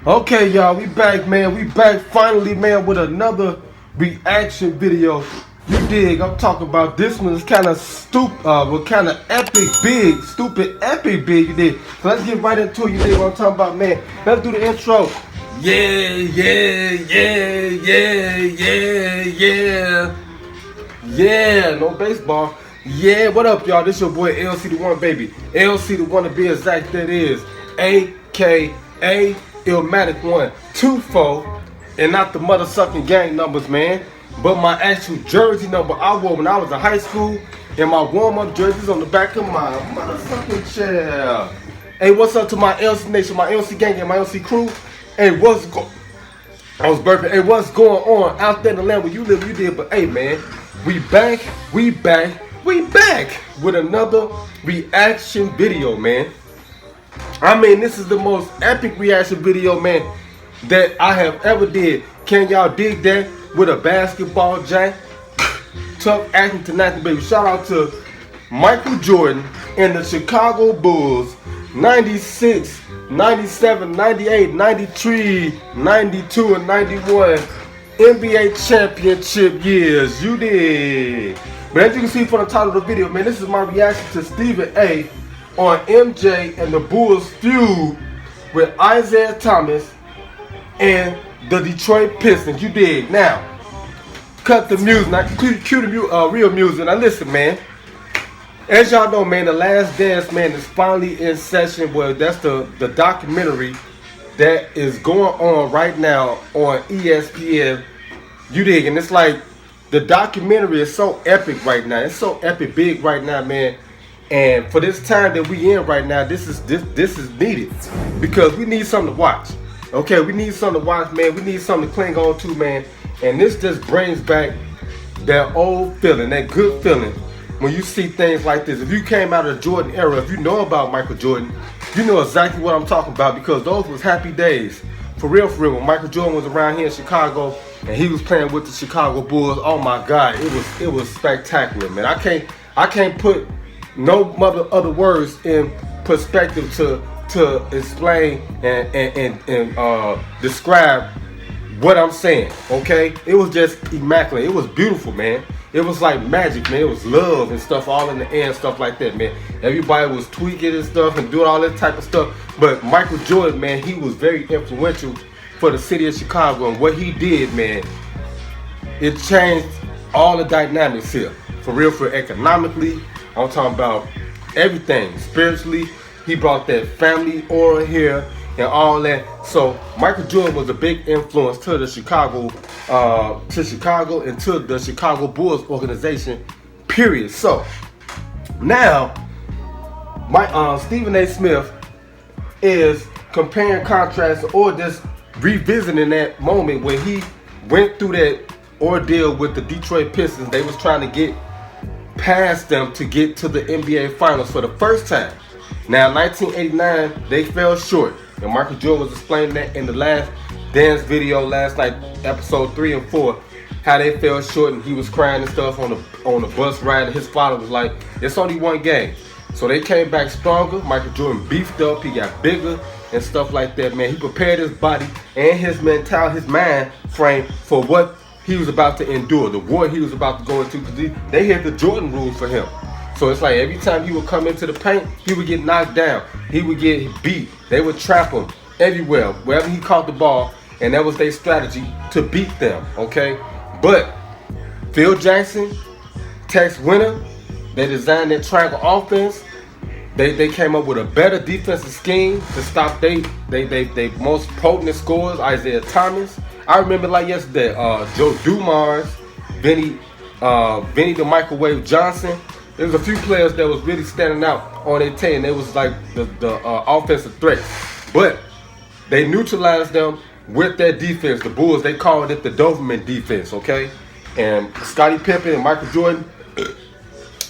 Okay, y'all, we back, man. We back finally, man, with another reaction video. You dig? I'm talking about this one is kind of stupid, kind of epic big, stupid epic big. You dig? So let's get right into it. You dig what I'm talking about, man? Let's do the intro. Yeah, yeah, yeah, yeah, yeah, yeah. Yeah, no baseball. Yeah, what up, y'all? This your boy LC the One, baby. LC the One to be exact, that is AKA Illmatic 124, and not the motherfucking gang numbers, man, but my actual jersey number I wore when I was in high school, and my warm-up jerseys on the back of my motherfucking chair. Hey, what's up to my LC Nation, my LC gang, and my LC crew? Hey, I was burping. Hey, what's going on out there in the land where you live, you did? But hey, man, we back with another reaction video, man. I mean, this is the most epic reaction video, man, that I have ever did. Can y'all dig that? With a basketball jack. Tough acting tonight, baby. Shout out to Michael Jordan and the Chicago Bulls. 96, 97, 98, 93, 92, and 91 NBA championship years. You did. But as you can see from the title of the video, man, this is my reaction to Stephen A. on MJ and the Bulls feud with Isiah Thomas and the Detroit Pistons. You dig? Now, cut the music. Now, cue the real music. Now, listen, man. As y'all know, man, The Last Dance, man, is finally in session. Well, that's the documentary that is going on right now on ESPN. You dig? And it's like the documentary is so epic right now. It's so epic big right now, man. And for this time that we in right now, this is needed because we need something to watch. Okay, we need something to watch, man. We need something to cling on to, man. And this just brings back that old feeling, that good feeling when you see things like this. If you came out of the Jordan era, if you know about Michael Jordan, you know exactly what I'm talking about because those was happy days. For real, when Michael Jordan was around here in Chicago and he was playing with the Chicago Bulls. Oh my God, it was spectacular, man. I can't put no other words in perspective to explain and describe what I'm saying. Okay, it was just immaculate. It was beautiful, man. It was like magic, man. It was love and stuff all in the air and stuff like that, man. Everybody was tweaking and stuff and doing all that type of stuff. But Michael Jordan, man, he was very influential for the city of Chicago, and what he did, man, it changed all the dynamics here. For real, economically. I'm talking about everything. Spiritually, he brought that family aura here and all that. So Michael Jordan was a big influence to the Chicago and to the Chicago Bulls organization, period. So now Stephen A. Smith is comparing contrasts or just revisiting that moment when he went through that ordeal with the Detroit Pistons. They was trying to get past them to get to the NBA Finals for the first time. Now, 1989, they fell short, and Michael Jordan was explaining that in the Last Dance video last night, episode 3 and 4, how they fell short, and he was crying and stuff on the bus ride, and his father was like, "It's only one game." So they came back stronger. Michael Jordan beefed up, he got bigger and stuff like that, man. He prepared his body and his mentality, his mind frame for what he was about to endure, the war he was about to go into, because they had the Jordan rules for him. So it's like every time he would come into the paint, he would get knocked down. He would get beat. They would trap him everywhere, wherever he caught the ball, and that was their strategy to beat them, okay? But Phil Jackson, Tex Winter, they designed that triangle offense. They came up with a better defensive scheme to stop they most potent scorers, Isiah Thomas. I remember like yesterday, Joe Dumars, Vinny the Microwave Johnson. There was a few players that was really standing out on their team. They was like the offensive threat. But they neutralized them with their defense. The Bulls, they called it the Doberman defense, okay? And Scottie Pippen and Michael Jordan,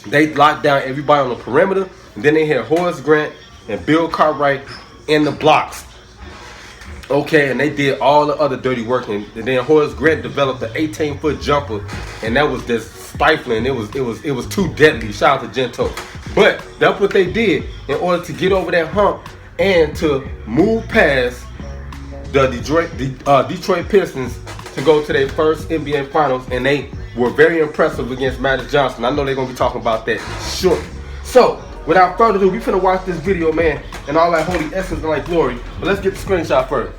they locked down everybody on the perimeter. And then they had Horace Grant and Bill Cartwright in the blocks. Okay, and they did all the other dirty work, and then Horace Grant developed an 18-foot jumper, and that was just stifling. It was too deadly. Shout out to Gento. But that's what they did in order to get over that hump and to move past the Detroit Pistons to go to their first NBA Finals, and they were very impressive against Magic Johnson. I know they're going to be talking about that shortly. So, without further ado, we finna watch this video, man, and all that holy essence and like glory. But let's get the screenshot first.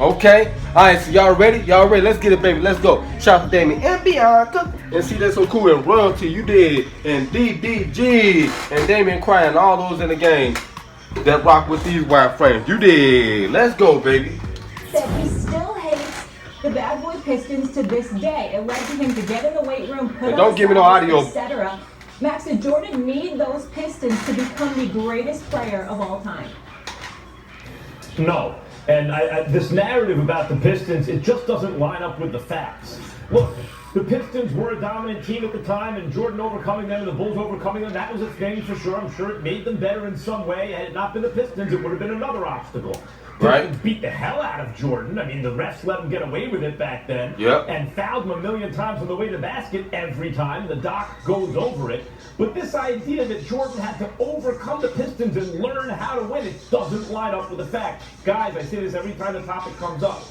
Okay, alright, so y'all ready? Y'all ready? Let's get it, baby. Let's go. Shout out to Damien and Bianca. And see, that's so cool. And Royalty, you did. And DDG. And Damien Crying, all those in the game that rock with these wireframes. You did. Let's go, baby. Said he still hates the bad boy Pistons to this day. It led to him to get in the weight room, put don't give me no audio, etc. Max, did Jordan need those Pistons to become the greatest player of all time? No. And this narrative about the Pistons, it just doesn't line up with the facts. Look, the Pistons were a dominant team at the time, and Jordan overcoming them and the Bulls overcoming them, that was a thing for sure. I'm sure it made them better in some way. Had it not been the Pistons, it would have been another obstacle. Right. Pistons beat the hell out of Jordan. I mean, the refs let him get away with it back then. Yep. And fouled him a million times on the way to the basket every time. The doc goes over it. But this idea that Jordan had to overcome the Pistons and learn how to win, it doesn't line up with the fact. Guys, I say this every time the topic comes up.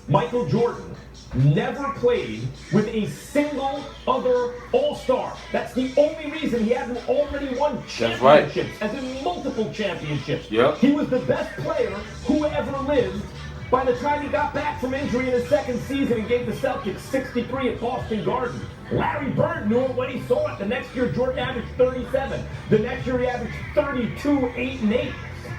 Michael Jordan never played with a single other All-Star. That's the only reason he hadn't already won championships, as in multiple championships. Yep. He was the best player who ever lived. By the time he got back from injury in his second season and gave the Celtics 63 at Boston Garden, Larry Bird knew it when he saw it. The next year, Jordan averaged 37. The next year, he averaged 32, 8, and 8.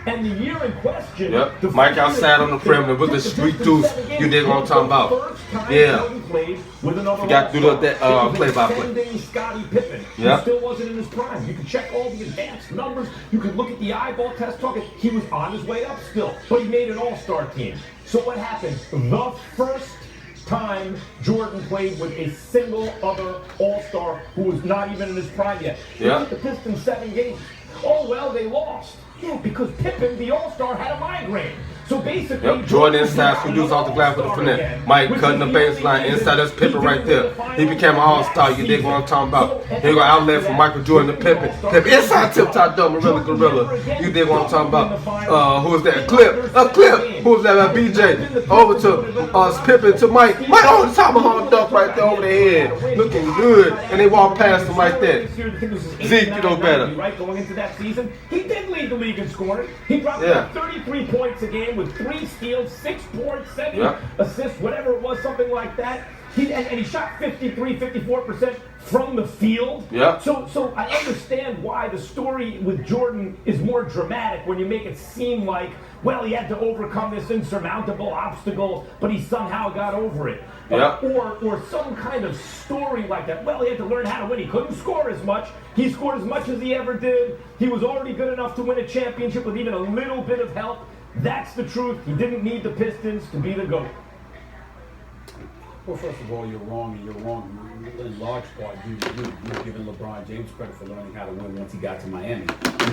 And the year in question, Mike outside on the perimeter with the street deuce. You did what I'm talking about. Yeah. Forgot to do that play-by-play. Scottie Pippen. Yeah. He still wasn't in his prime. You can check all the advanced numbers. You can look at the eyeball test talking. He was on his way up still, but he made an all-star team. So what happened? The first time Jordan played with a single other all-star who was not even in his prime yet. Yeah. He beat the Pistons 7 games. Oh, well, they lost. Yeah, because Pippen, the all-star, had a migraine. So basically, Jordan inside, produce off the glass with the finesse. Mike cutting the baseline inside. That's Pippen right there. He became an all-star. You dig what I'm talking about? Here you go, outlet from Michael Jordan to Pippen. Pippen inside, tip-top double, Gorilla. You dig what I'm talking about? Who was that? Clip. Who was that? BJ. Over to Pippen to Mike. Mike on the top of hard duck right there over the head. Looking good. And they walk past him like that. Zeke, you know better. Right, going into that season, he did lead the league in scoring. He dropped about 33 points a game with 3 steals, 6 boards, 7 assists, whatever it was, something like that. And he shot 54% from the field. Yeah. So I understand why the story with Jordan is more dramatic when you make it seem like, well, he had to overcome this insurmountable obstacle, but he somehow got over it. Yeah. Or some kind of story like that. Well, he had to learn how to win. He couldn't score as much. He scored as much as he ever did. He was already good enough to win a championship with even a little bit of help. That's the truth. He didn't need the Pistons to be the GOAT. Well, first of all, you're wrong, and you're wrong in large part. You're giving LeBron James credit for learning how to win once he got to Miami.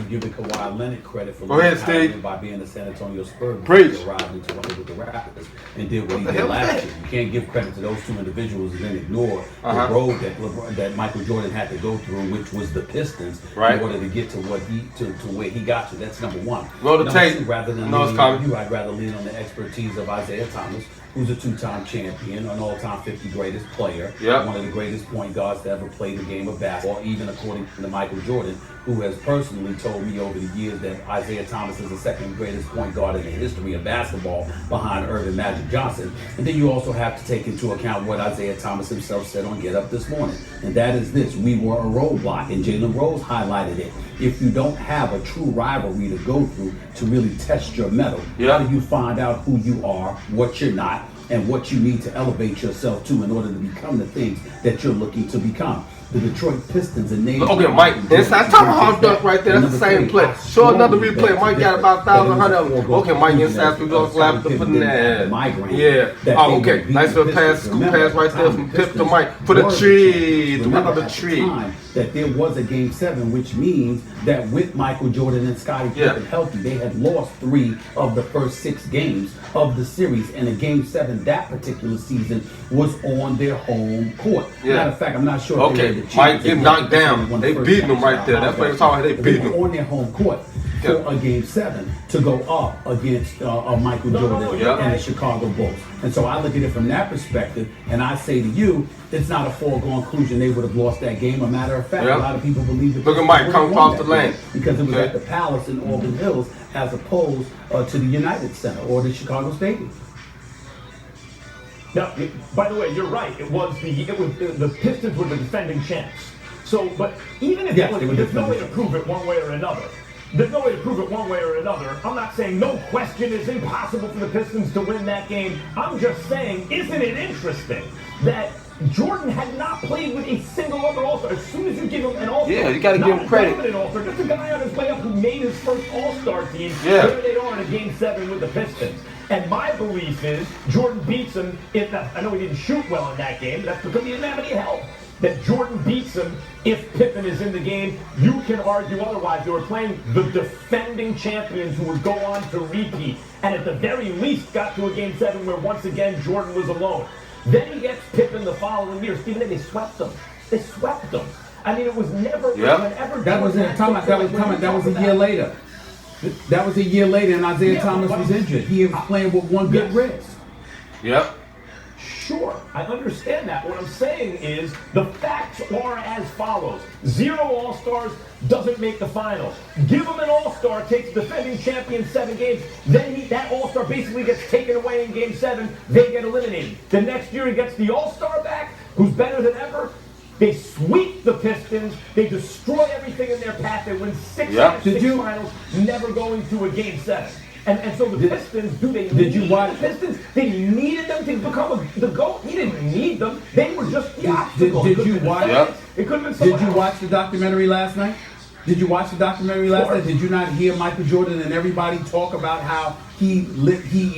You're giving Kawhi Leonard credit for learning how to win by being the San Antonio Spurs. He arrived into with the Raptors and did what he did last year. You can't give credit to those two individuals and then ignore the road that Michael Jordan had to go through, which was the Pistons, in order to get to what to where he got to. That's number one. Roll the tape. Rather than leaning on you, I'd rather lean on the expertise of Isiah Thomas, who's a 2-time champion, an all-time 50 greatest player, one of the greatest point guards to ever play the game of basketball, even according to Michael Jordan, who has personally told me over the years that Isiah Thomas is the second greatest point guard in the history of basketball behind Irvin Magic Johnson. And then you also have to take into account what Isiah Thomas himself said on Get Up this morning, and that is this: we were a roadblock, and Jalen Rose highlighted it. If you don't have a true rivalry to go through to really test your mettle, how do you find out who you are, what you're not, and what you need to elevate yourself to in order to become the things that you're looking to become? The Detroit Pistons and Navy. Okay, Mike, inside Tomahawk Duck right there. That's the same play. Show another replay. Mike got about 1,100 of them. Okay, Mike inside through those laps to put in there. Yeah. Oh, okay. Nice little pass, scoop pass right there from Pip to Mike for the tree. The tree. That there was a Game 7, which means that with Michael Jordan and Scottie Pippen healthy, they had lost 3 of the first 6 games of the series, and a Game 7 that particular season was on their home court. Matter of fact, I'm not sure. Okay, Mike get knocked down. They beating them right there. That's what they're talking about. They beating them on their home court. for a Game 7 to go up against Michael Jordan and the Chicago Bulls. And so I look at it from that perspective, and I say to you, it's not a foregone conclusion they would have lost that game. A matter of fact, a lot of people believe that. Look at Mike come across the lane. Because it was at the Palace in Auburn Hills as opposed to the United Center or the Chicago Stadium. Now, by the way, you're right. It was the Pistons were the defending champs. So, but even if there's no way to prove it one way or another. There's no way to prove it one way or another. I'm not saying no question it's impossible for the Pistons to win that game. I'm just saying, isn't it interesting that Jordan had not played with a single other All-Star? As soon as you give him an All-Star, you got to give him credit. An All-Star, just a guy on his way up who made his first All-Star team. There they are in a Game 7 with the Pistons. And my belief is Jordan beats him. I know he didn't shoot well in that game, but that's because he didn't have any help. That Jordan beats him if Pippen is in the game. You can argue otherwise. They were playing the defending champions who would go on to repeat, and at the very least got to a Game 7 where once again Jordan was alone. Then he gets Pippen the following year. Stephen, they swept them. They swept them. I mean, it was never. Whenever that was a year later. That was a year later, and Isiah Thomas was injured. He was playing with one good wrist. Yep. Sure, I understand that. What I'm saying is the facts are as follows. 0 All-Stars doesn't make the finals. Give him an All-Star, takes defending champion 7 games, then that All-Star basically gets taken away in Game 7, they get eliminated. The next year he gets the All-Star back, who's better than ever. They sweep the Pistons. They destroy everything in their path. They win 6 finals, never going to a Game 7. And so the Pistons, need the Pistons? They needed them to become the GOAT. He didn't need them. They were just the obstacle. Did you watch? It could have been someone else. Watch the documentary last night? Did you watch the documentary last night? Did you not hear Michael Jordan and everybody talk about how he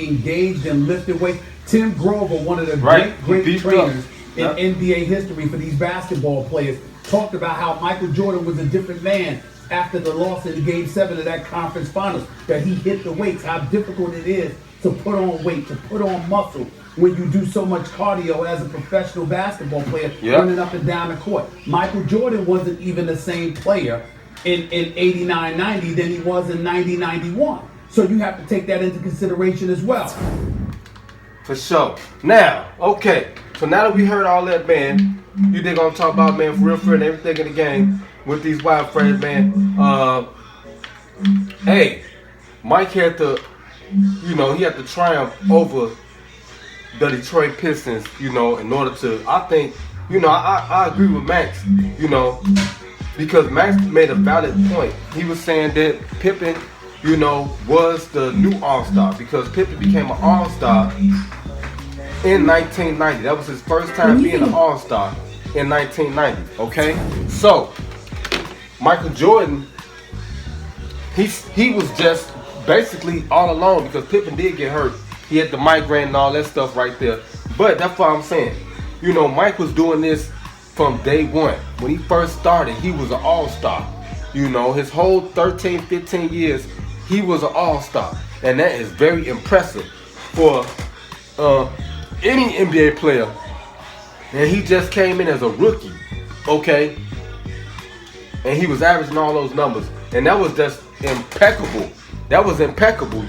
engaged and lifted weights? Tim Grover, one of the great trainers in NBA history for these basketball players, talked about how Michael Jordan was a different man after the loss in Game 7 of that conference finals, that he hit the weights, how difficult it is to put on weight, to put on muscle when you do so much cardio as a professional basketball player running up and down the court. Michael Jordan wasn't even the same player in 89-90 than he was in 90-91. So you have to take that into consideration as well. For sure. Now, okay. So now that we heard all that, man, you think gonna talk about, man, for real, and everything in the game with these wild friends, man. Hey, Mike had to, he had to triumph over the Detroit Pistons, in order to, I think, I agree with Max, because Max made a valid point. He was saying that Pippen, was the new All-Star, because Pippen became an All-Star in 1990. That was his first time being an All-Star in 1990, okay? So, Michael Jordan, he was just basically all alone because Pippen did get hurt. He had the migraine and all that stuff right there. But that's what I'm saying. Mike was doing this from day one. When he first started, he was an all-star. His whole 13, 15 years, he was an all-star. And that is very impressive for any NBA player. And he just came in as a rookie, okay? And he was averaging all those numbers. And that was just impeccable. That was impeccable,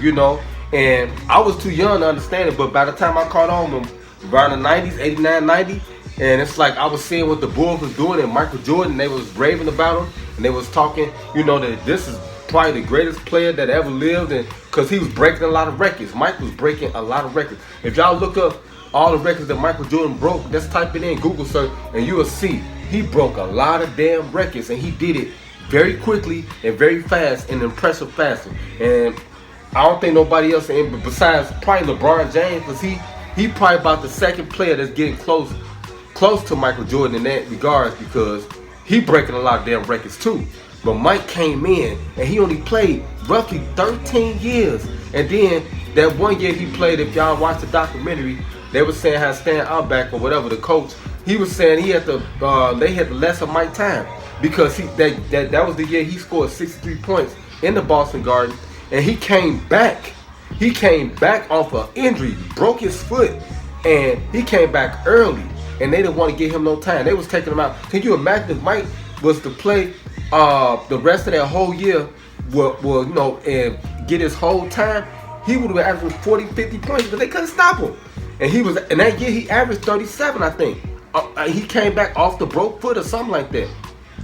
And I was too young to understand it, but by the time I caught on them, around the 90s, 89, 90, and it's like I was seeing what the Bulls was doing and Michael Jordan, they was raving about him. And they was talking, that this is probably the greatest player that ever lived. And because he was breaking a lot of records. Mike was breaking a lot of records. If y'all look up all the records that Michael Jordan broke, just type it in Google search, and you will see he broke a lot of damn records, and he did it very quickly and very fast in an impressive fashion. And I don't think nobody else, besides probably LeBron James, because he probably about the second player that's getting close to Michael Jordan in that regards, because he breaking a lot of damn records too. But Mike came in and he only played roughly 13 years. And then that one year he played, if y'all watch the documentary, they were saying how Stan Outback or whatever, the coach, he was saying he had to, they had the less of Mike time, because that was the year he scored 63 points in the Boston Garden, and he came back. He came back off an injury, broke his foot, and he came back early, and they didn't want to give him no time. They was taking him out. Can you imagine if Mike was to play the rest of that whole year you know, and get his whole time, he would have been averaging 40, 50 points because they couldn't stop him. And in that year he averaged 37, I think. He came back off the broke foot or something like that.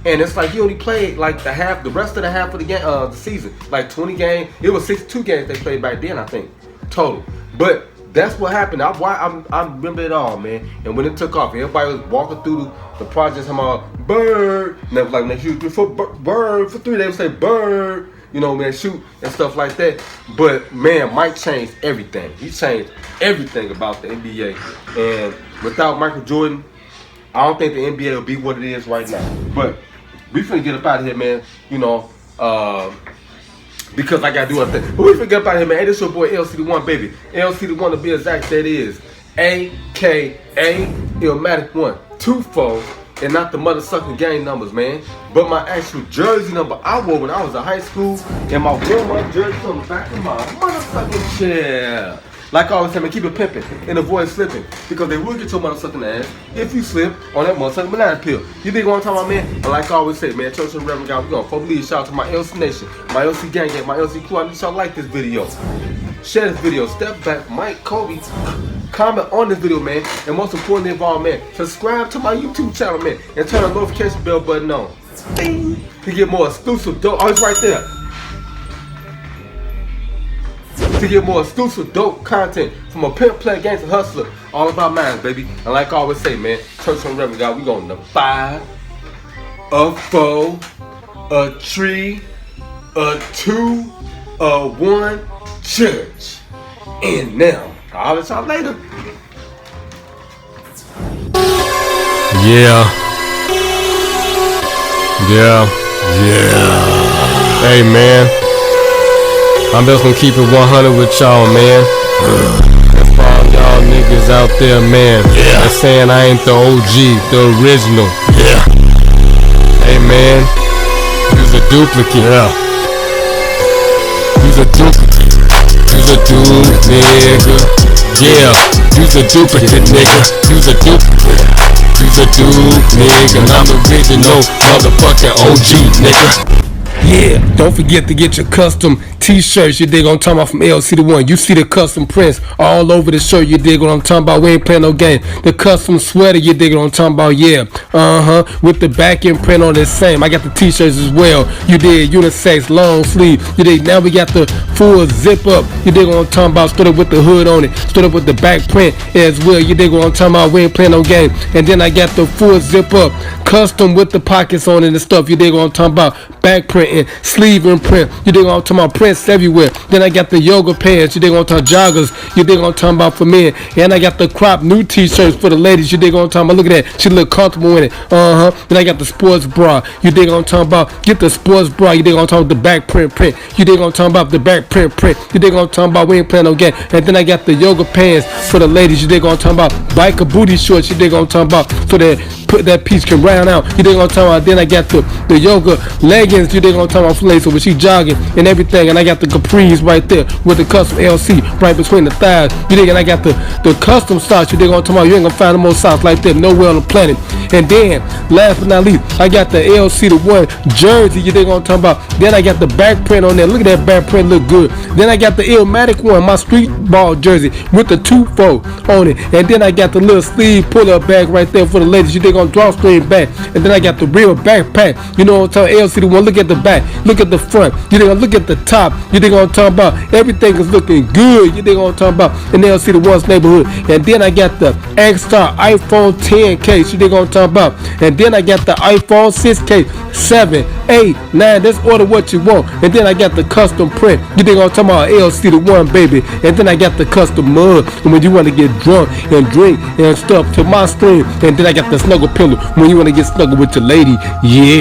And it's like he only played like the rest of the half of the game, the season, like 20 games. It was 62 games they played back then, I think, total. But that's what happened. I remember it all, man. And when it took off, everybody was walking through the projects, talking about Bird. And they was like, man, shoot for Bird for three. They would say Bird, you know, man, shoot and stuff like that. But man, Mike changed everything. He changed everything about the NBA. And without Michael Jordan, I don't think the NBA will be what it is right now. But we finna get up out of here, man. You know, because I gotta do other things. But we finna get up out of here, man. Hey, this your boy LC1, baby. LC1 to be exact, that is AKA Illmatic 124, and not the mother-sucking gang numbers, man. But my actual jersey number I wore when I was in high school, and my grandma's jersey on the back of my motherfucking chair. Like I always say, man, keep it pimping and avoid slipping, because they will get your motherfucking ass if you slip on that motherfucking banana peel. You think what I'm talking about, man? And like I always say, man, Church and Reverend God, we gonna believe. Shout out to my LC Nation, my LC Gang, my LC crew. I need y'all like this video. Share this video. Step back, Mike, Kobe. Comment on this video, man. And most importantly of all, man, subscribe to my YouTube channel, man. And turn the notification bell button on. Ding! To get more exclusive dope. Oh, it's right there. To get more exclusive dope content from a pimp, player, gangster, hustler, all about mine, baby. And like I always say, man, Church and Reverend God, we going to 5, a 4, a 3, a 2, a 1, church. And now, I'll let y'all later. Yeah. Hey, man. I'm just gonna keep it 100 with y'all, man. That's for all y'all niggas out there, man. That's saying I ain't the OG, the original. Hey, man. You's a duplicate. You's a duplicate. You's a dude, nigga. Yeah. You's a duplicate, nigga. You's a duplicate. You's a dude, nigga. And I'm the original motherfucking OG, nigga. Yeah, don't forget to get your custom t-shirts, you dig what I'm talking about, from LC the One. You see the custom prints all over the shirt, you dig what I'm talking about. We ain't playing no game. The custom sweater, you dig what I'm talking about, yeah. With the back end print on the same. I got the t-shirts as well. You dig, unisex, long sleeve. You dig, now we got the full zip up. You dig what I'm talking about, stood up with the hood on it. Stood up with the back print as well. You dig what I'm talking about, we ain't playing no game. And then I got the full zip up, custom with the pockets on it and stuff. You dig what I'm talking about, back print and sleeve and print. You dig what I'm talking about, prints everywhere. Then I got the yoga pants. You dig what I'm talking about, joggers. You dig what I'm talking about, for men. And I got the crop new t-shirts for the ladies. You dig what I'm talking about, look at that. She look comfortable in it. Then I got the sports bra. You dig what I'm talking about, get the sports bra. You dig what I'm talking about, the back print. You dig what I'm talking about, the back print. You dig what I'm talking about, we ain't playing no game. And then I got the yoga pants for the ladies. You dig what I'm talking about, biker booty shorts. You dig what I'm talking about, so that that piece can round out. You dig what I'm talking about. Then I got the yoga leggings. You dig what I'm talking about, for ladies, so when she jogging and everything. And I got the capris right there with the custom LC right between the thighs. You dig, and I got the custom socks. You dig what I'm talking about. You ain't gonna find no more socks like that nowhere on the planet. And then last but not least, I got the LC the One jersey. You dig what I'm talking about. Then I got the back print on there. Look at that back print, look good. Then I got the Illmatic One, my street ball jersey with the 2-4 on it. And then I got the little sleeve pull-up bag right there for the ladies. You dig on drawstring bag. And then I got the real backpack. You know what I'm talking about, LC the One. Look at the back, look at the front. You dig, look at the top. You dig what I'm talking about. Everything is looking good. You dig what I'm talking about, in LC the One's neighborhood. And then I got the X-Star iPhone 10 case. You dig what I'm talking about. And then I got the iPhone 6 case, 7, 8, 9. Just order what you want. And then I got the custom print. You dig what I'm talking about, LC the One, baby. And then I got the custom mug, and when you want to get drunk and drink and stuff, to my stream. And then I got the snuggle pillow when you want to get snuggle with your lady. Yeah.